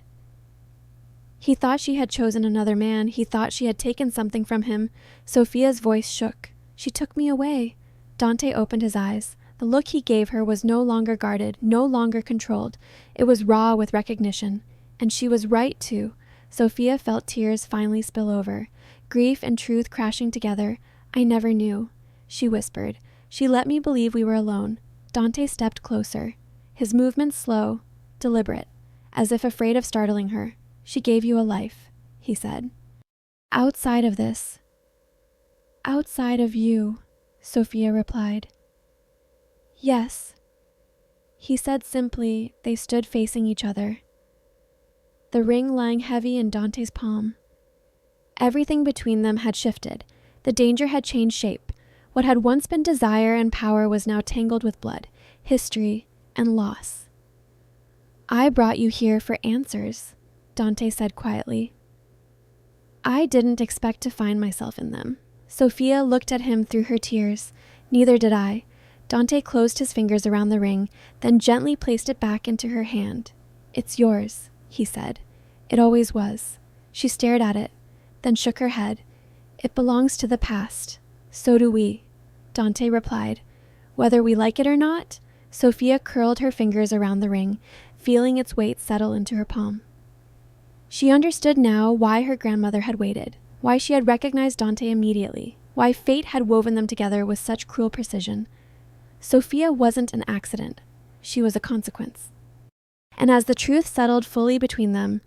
He thought she had chosen another man. He thought she had taken something from him. Sophia's voice shook. "She took me away." Dante opened his eyes. The look he gave her was no longer guarded, no longer controlled. It was raw with recognition. And she was right, too. Sophia felt tears finally spill over, grief and truth crashing together. "I never knew," she whispered. "She let me believe we were alone." Dante stepped closer, his movements slow, deliberate, as if afraid of startling her. "She gave you a life," he said. "Outside of this." "Outside of you," Sophia replied. "Yes." He said simply. They stood facing each other, the ring lying heavy in Dante's palm. Everything between them had shifted. The danger had changed shape. What had once been desire and power was now tangled with blood, history, and loss. "I brought you here for answers," Dante said quietly. "I didn't expect to find myself in them." Sophia looked at him through her tears. "Neither did I." Dante closed his fingers around the ring, then gently placed it back into her hand. "It's yours," he said. "It always was." She stared at it, then shook her head. "It belongs to the past. So do we," Dante replied. "Whether we like it or not." Sophia curled her fingers around the ring, feeling its weight settle into her palm. She understood now why her grandmother had waited, why she had recognized Dante immediately, why fate had woven them together with such cruel precision. Sophia wasn't an accident. She was a consequence. And as the truth settled fully between them,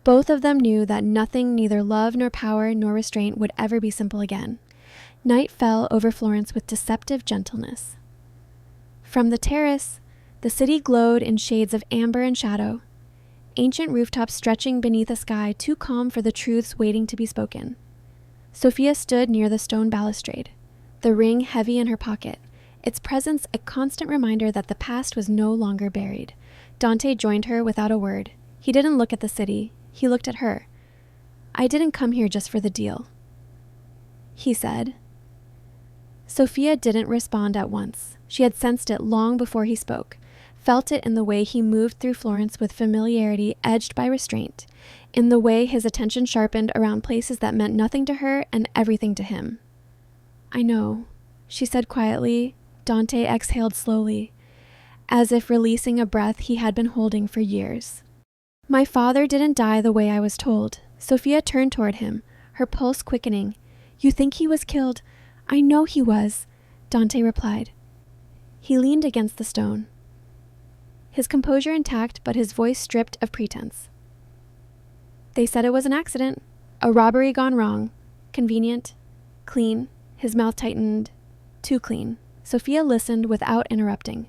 both of them knew that nothing, neither love nor power nor restraint, would ever be simple again. Night fell over Florence with deceptive gentleness. From the terrace, the city glowed in shades of amber and shadow, ancient rooftops stretching beneath a sky too calm for the truths waiting to be spoken. Sophia stood near the stone balustrade, the ring heavy in her pocket, its presence a constant reminder that the past was no longer buried. Dante joined her without a word. He didn't look at the city. He looked at her. "I didn't come here just for the deal," he said. Sophia didn't respond at once. She had sensed it long before he spoke, felt it in the way he moved through Florence with familiarity edged by restraint, in the way his attention sharpened around places that meant nothing to her and everything to him. "I know," she said quietly. Dante exhaled slowly, as if releasing a breath he had been holding for years. "My father didn't die the way I was told." Sophia turned toward him, her pulse quickening. "You think he was killed?" "I know he was," Dante replied. He leaned against the stone, his composure intact but his voice stripped of pretense. "They said it was an accident, a robbery gone wrong. Convenient, clean." His mouth tightened. "Too clean." Sophia listened without interrupting,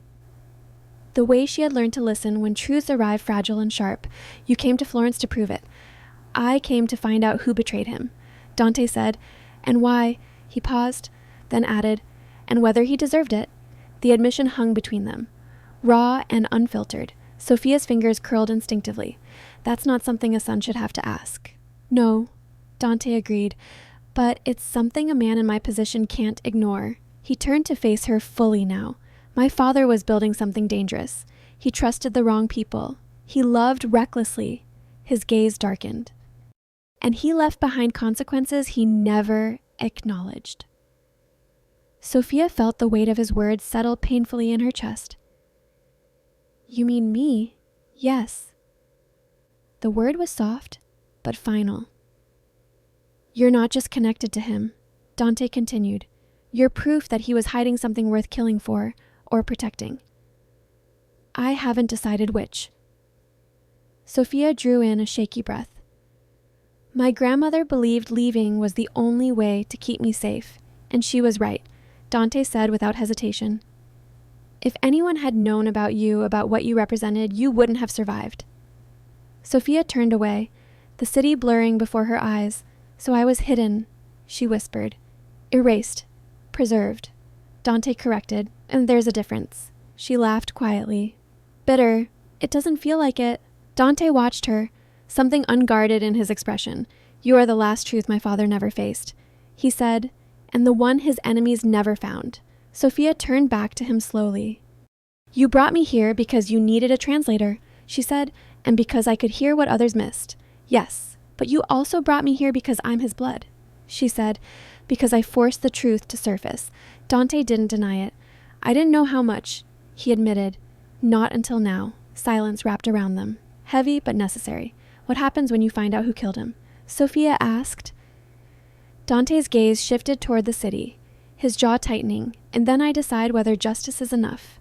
the way she had learned to listen when truths arrive fragile and sharp. "You came to Florence to prove it." "I came to find out who betrayed him," Dante said. "And why." He paused, then added, "and whether he deserved it." The admission hung between them, raw and unfiltered. Sophia's fingers curled instinctively. "That's not something a son should have to ask." "No," Dante agreed, "but it's something a man in my position can't ignore." He turned to face her fully now. "My father was building something dangerous. He trusted the wrong people. He loved recklessly." His gaze darkened. "And he left behind consequences he never acknowledged." Sophia felt the weight of his words settle painfully in her chest. "You mean me?" "Yes." The word was soft, but final. "You're not just connected to him," Dante continued. "You're proof that he was hiding something worth killing for, or protecting." "I haven't decided which." Sophia drew in a shaky breath. "My grandmother believed leaving was the only way to keep me safe, and she was right," Dante said without hesitation. "If anyone had known about you, about what you represented, you wouldn't have survived." Sophia turned away, the city blurring before her eyes. "So I was hidden," she whispered. "Erased. Preserved," Dante corrected. "And there's a difference." She laughed quietly. "Bitter. It doesn't feel like it." Dante watched her, something unguarded in his expression. "You are the last truth my father never faced," he said, "and the one his enemies never found." Sophia turned back to him slowly. "You brought me here because you needed a translator," she said, "and because I could hear what others missed." "Yes, but you also brought me here because I'm his blood," she said, "because I forced the truth to surface." Dante didn't deny it. "I didn't know how much," he admitted. "Not until now." Silence wrapped around them, heavy but necessary. "What happens when you find out who killed him?" Sophia asked. Dante's gaze shifted toward the city, his jaw tightening. "And then I decide whether justice is enough."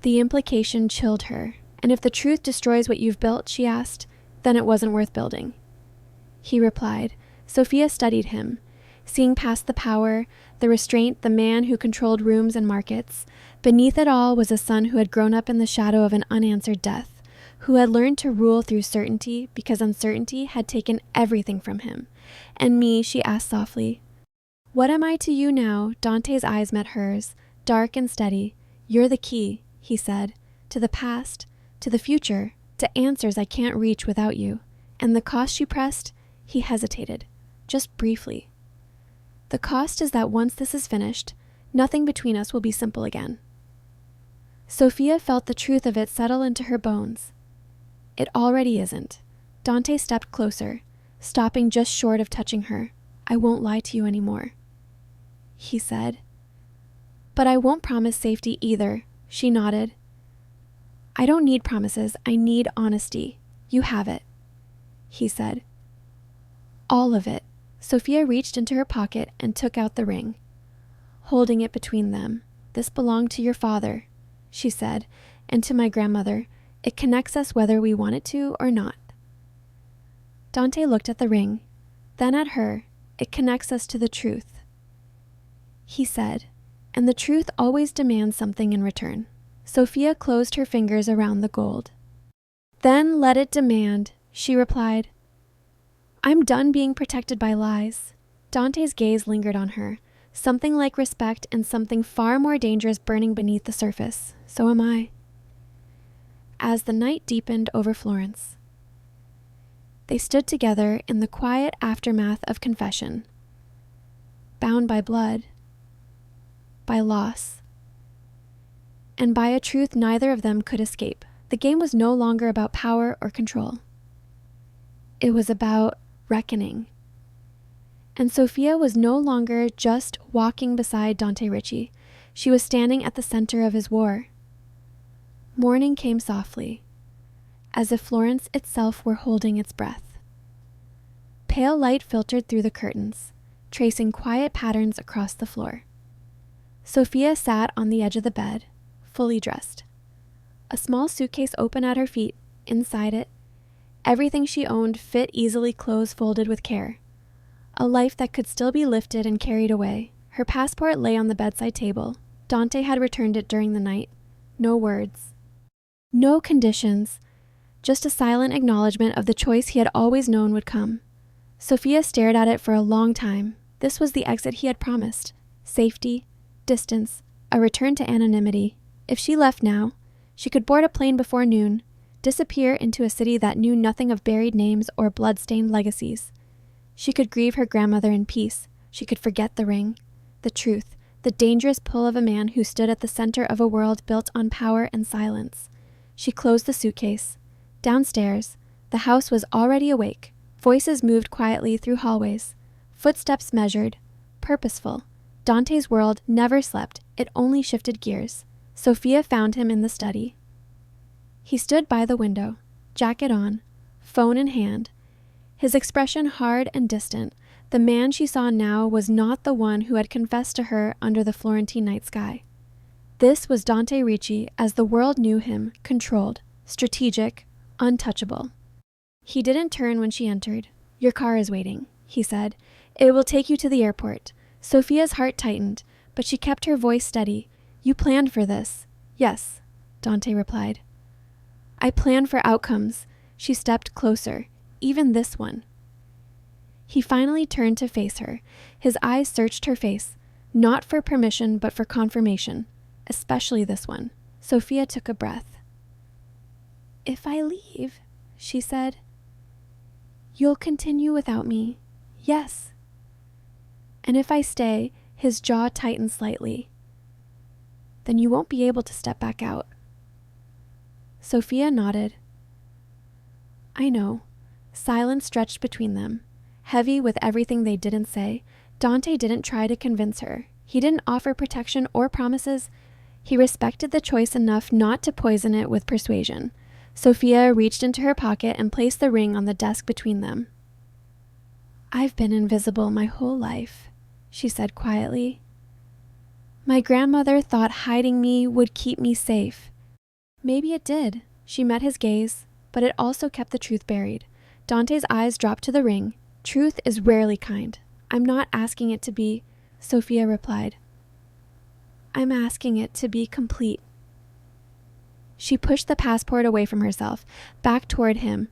The implication chilled her. "And if the truth destroys what you've built," she asked, "then it wasn't worth building." He replied. Sophia studied him, seeing past the power, the restraint, the man who controlled rooms and markets. Beneath it all was a son who had grown up in the shadow of an unanswered death, who had learned to rule through certainty because uncertainty had taken everything from him. "And me?" she asked softly. "What am I to you now?" Dante's eyes met hers, dark and steady. "You're the key," he said, "to the past, to the future, to answers I can't reach without you." "And the cost?" she pressed. He hesitated, just briefly. "The cost is that once this is finished, Nothing between us will be simple again. Sophia felt the truth of it settle into her bones. It already isn't. Dante stepped closer, stopping just short of touching her. I won't lie to you anymore, he said. But I won't promise safety either, she nodded. I don't need promises, I need honesty. You have it, he said. All of it. Sophia reached into her pocket and took out the ring, holding it between them. This belonged to your father, she said, and to my grandmother. It connects us whether we want it to or not. Dante looked at the ring, then at her. It connects us to the truth, he said, and the truth always demands something in return. Sophia closed her fingers around the gold. Then let it demand, she replied. I'm done being protected by lies. Dante's gaze lingered on her, something like respect and something far more dangerous burning beneath the surface. So am I. As the night deepened over Florence, they stood together in the quiet aftermath of confession, bound by blood, by loss, and by a truth neither of them could escape. The game was no longer about power or control. It was about reckoning. And Sophia was no longer just walking beside Dante Ricci. She was standing at the center of his war. Morning came softly, as if Florence itself were holding its breath. Pale light filtered through the curtains, tracing quiet patterns across the floor. Sophia sat on the edge of the bed, fully dressed. A small suitcase open at her feet. Inside it, everything she owned fit easily, clothes folded with care. A life that could still be lifted and carried away. Her passport lay on the bedside table. Dante had returned it during the night. No words. No conditions. Just a silent acknowledgement of the choice he had always known would come. Sophia stared at it for a long time. This was the exit he had promised. Safety, distance, a return to anonymity. If she left now, she could board a plane before noon, disappear into a city that knew nothing of buried names or blood-stained legacies. She could grieve her grandmother in peace. She could forget the ring, the truth, the dangerous pull of a man who stood at the center of a world built on power and silence. She closed the suitcase. Downstairs, the house was already awake. Voices moved quietly through hallways. Footsteps measured, purposeful. Dante's world never slept. It only shifted gears. Sophia found him in the study. He stood by the window, jacket on, phone in hand, his expression hard and distant. The man she saw now was not the one who had confessed to her under the Florentine night sky. This was Dante Ricci as the world knew him, controlled, strategic, untouchable. He didn't turn when she entered. Your car is waiting, he said. It will take you to the airport. Sophia's heart tightened, but she kept her voice steady. You planned for this. Yes, Dante replied. I planned for outcomes. She stepped closer, even this one. He finally turned to face her. His eyes searched her face, not for permission, but for confirmation, especially this one. Sophia took a breath. If I leave, she said, you'll continue without me. Yes. And if I stay, his jaw tightened slightly. Then you won't be able to step back out. Sophia nodded. I know. Silence stretched between them, heavy with everything they didn't say. Dante didn't try to convince her. He didn't offer protection or promises. He respected the choice enough not to poison it with persuasion. Sophia reached into her pocket and placed the ring on the desk between them. I've been invisible my whole life, she said quietly. My grandmother thought hiding me would keep me safe. Maybe it did. She met his gaze, but it also kept the truth buried. Dante's eyes dropped to the ring. Truth is rarely kind. I'm not asking it to be, Sophia replied. I'm asking it to be complete. She pushed the passport away from herself, back toward him.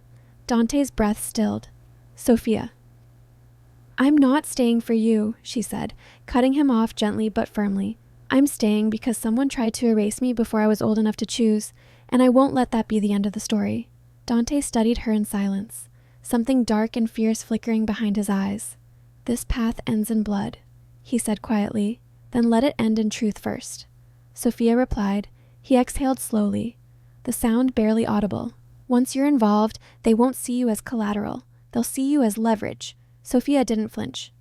Dante's breath stilled. Sophia. I'm not staying for you, she said, cutting him off gently but firmly. I'm staying because someone tried to erase me before I was old enough to choose, and I won't let that be the end of the story. Dante studied her in silence, something dark and fierce flickering behind his eyes. This path ends in blood, he said quietly, Then let it end in truth first. Sophia replied. He exhaled slowly, the sound barely audible. Once you're involved, they won't see you as collateral. They'll see you as leverage. Sophia didn't flinch.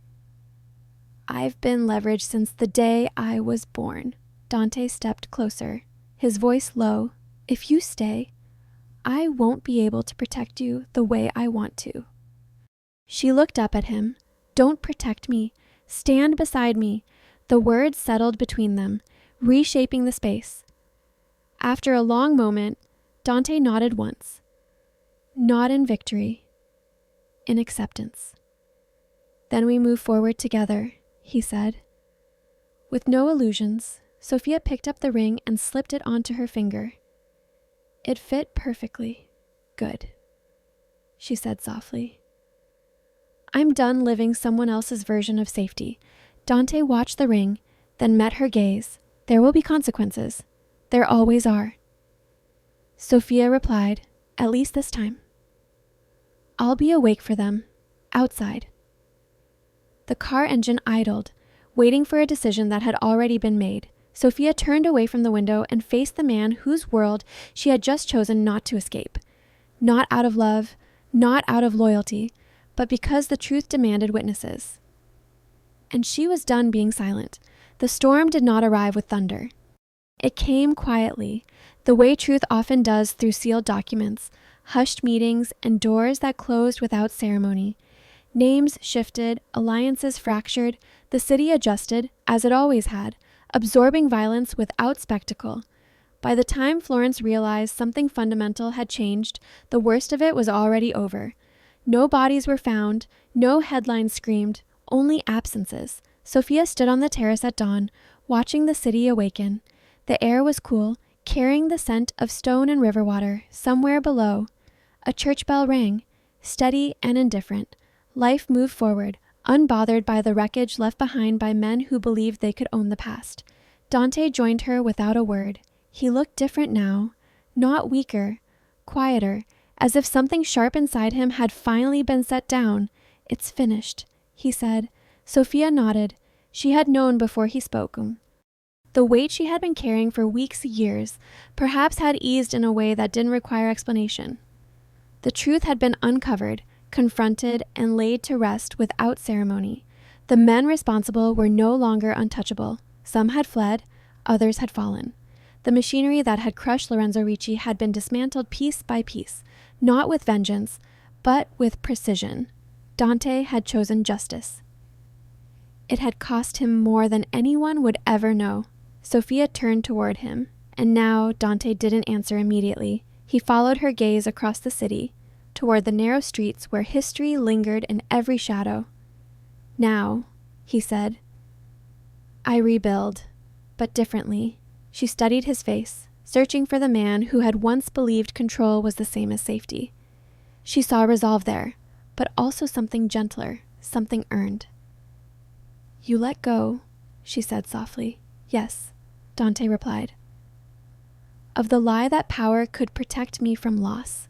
I've been leveraged since the day I was born. Dante stepped closer, his voice low. If you stay, I won't be able to protect you the way I want to. She looked up at him. Don't protect me. Stand beside me. The words settled between them, reshaping the space. After a long moment, Dante nodded once. Not in victory, in acceptance. Then we move forward together, he said. With no illusions, Sophia picked up the ring and slipped it onto her finger. It fit perfectly. Good, she said softly. I'm done living someone else's version of safety. Dante watched the ring, then met her gaze. There will be consequences. There always are. Sophia replied, at least this time. I'll be awake for them, outside. The car engine idled, waiting for a decision that had already been made. Sophia turned away from the window and faced the man whose world she had just chosen not to escape. Not out of love, not out of loyalty, but because the truth demanded witnesses. And she was done being silent. The storm did not arrive with thunder. It came quietly, the way truth often does through sealed documents, hushed meetings, and doors that closed without ceremony. Names shifted, alliances fractured, the city adjusted, as it always had, absorbing violence without spectacle. By the time Florence realized something fundamental had changed, the worst of it was already over. No bodies were found, no headlines screamed, only absences. Sophia stood on the terrace at dawn, watching the city awaken. The air was cool, carrying the scent of stone and river water. Somewhere below, a church bell rang, steady and indifferent. Life moved forward, unbothered by the wreckage left behind by men who believed they could own the past. Dante joined her without a word. He looked different now, not weaker, quieter, as if something sharp inside him had finally been set down. It's finished, he said. Sophia nodded. She had known before he spoke. The weight she had been carrying for weeks, years, perhaps had eased in a way that didn't require explanation. The truth had been uncovered, confronted, and laid to rest without ceremony. The men responsible were no longer untouchable. Some had fled, others had fallen. The machinery that had crushed Lorenzo Ricci had been dismantled piece by piece, not with vengeance, but with precision. Dante had chosen justice. It had cost him more than anyone would ever know. Sophia turned toward him, and now Dante didn't answer immediately. He followed her gaze across the city, toward the narrow streets where history lingered in every shadow. Now, he said, I rebuild, but differently. She studied his face, searching for the man who had once believed control was the same as safety. She saw resolve there, but also something gentler, something earned. You let go, she said softly. Yes, Dante replied. Of the lie that power could protect me from loss.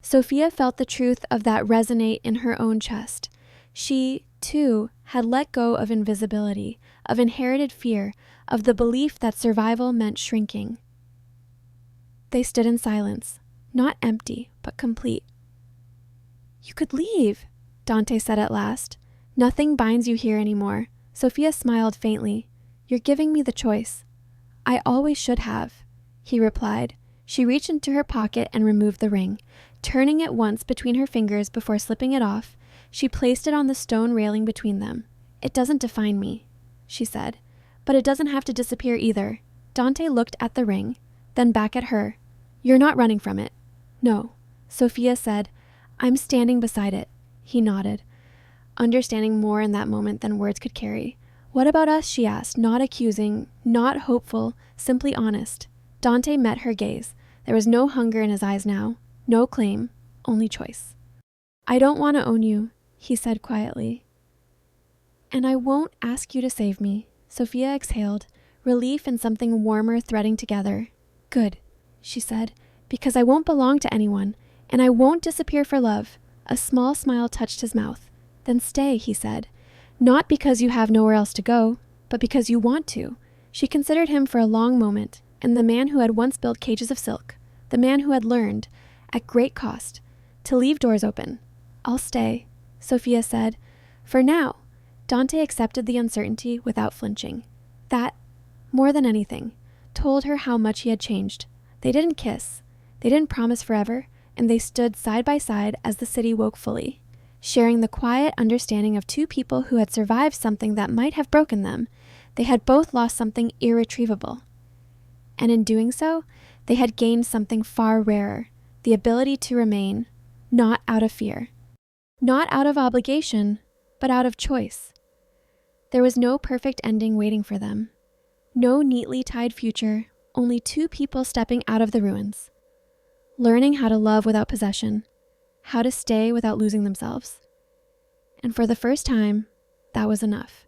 Sophia felt the truth of that resonate in her own chest. She, too, had let go of invisibility, of inherited fear, of the belief that survival meant shrinking. They stood in silence, not empty, but complete. You could leave, Dante said at last. Nothing binds you here anymore. Sophia smiled faintly. You're giving me the choice. I always should have, he replied. She reached into her pocket and removed the ring. Turning it once between her fingers before slipping it off, she placed it on the stone railing between them. It doesn't define me, she said, but it doesn't have to disappear either. Dante looked at the ring, then back at her. You're not running from it. No, Sophia said. I'm standing beside it. He nodded, understanding more in that moment than words could carry. What about us, she asked, not accusing, not hopeful, simply honest. Dante met her gaze. There was no hunger in his eyes now, no claim, only choice. I don't want to own you, he said quietly. And I won't ask you to save me. Sophia exhaled, relief and something warmer threading together. Good, she said, because I won't belong to anyone, and I won't disappear for love. A small smile touched his mouth. Then stay, he said. Not because you have nowhere else to go, but because you want to. She considered him for a long moment, and the man who had once built cages of silk, the man who had learned, at great cost, to leave doors open. I'll stay, Sophia said. For now. Dante accepted the uncertainty without flinching. That, more than anything, told her how much he had changed. They didn't kiss. They didn't promise forever, and they stood side by side as the city woke fully, sharing the quiet understanding of two people who had survived something that might have broken them. They had both lost something irretrievable. And in doing so, they had gained something far rarer, the ability to remain, not out of fear, not out of obligation, but out of choice. There was no perfect ending waiting for them, no neatly tied future, only two people stepping out of the ruins, learning how to love without possession, how to stay without losing themselves. And for the first time, that was enough.